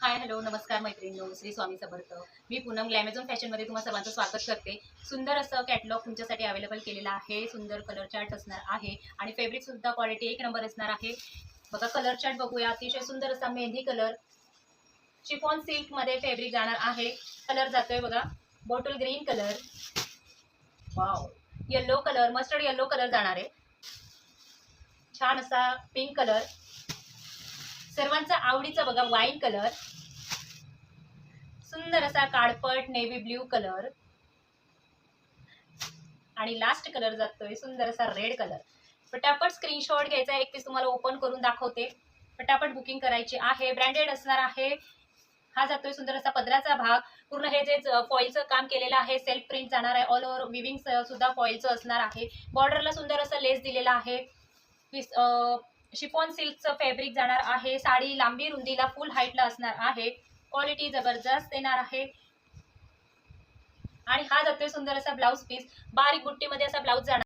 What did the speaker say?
Hi hello नमस्कार मैत्रिणींनो, श्री स्वामी समर्थ. मी पूनम ग्लॅमेझॉन फॅशनमध्ये तुम्हा सर्वांचं स्वागत करते. सुंदर असं कॅटलॉग तुमच्यासाठी अवेलेबल केलेला आहे. सुंदर कलर चार्ट असणार आहे आणि फॅब्रिकसुद्धा क्वालिटी एक नंबर असणार आहे. बघा कलर चार्ट बघूया. अतिशय सुंदर असा मेहंदी कलर शिफॉन सिल्कमध्ये फॅब्रिक जाणार आहे. कलर जातोय बघा bottle green colour, wow, yellow colour, mustard yellow colour जाणार आहे. छान असा पिंक कलर, सर्वांचा आवडीचा बघा वाईन कलर, सुंदर असा काळपट नेव्ही ब्ल्यू कलर आणि लास्ट कलर जातोय सुंदर असा रेड कलर. फटाफट स्क्रीनशॉट घ्यायचा. एक पीस तुम्हाला ओपन करून दाखवते. फटाफट बुकिंग करायची आहे. ब्रँडेड असणार आहे. हा जातोय सुंदर असा पदराचा भाग. पूर्ण हे जे फॉइलचं काम केलेलं आहे, सेल्फ प्रिंट जाणार आहे. ऑल ओव्हर विविंग सुद्धा फॉइलचं असणार आहे. बॉर्डरला सुंदर असं लेस दिलेला आहे. शिफॉन सिल्कचं फॅब्रिक जाणार आहे. साडी लांबी रुंदीला फुल हाईटला असणार आहे. क्वालिटी जबरदस्त येणार आहे. आणि हा जातोय सुंदर असा ब्लाउज पीस. बारीक बुट्टीमध्ये असा ब्लाउज जाणार.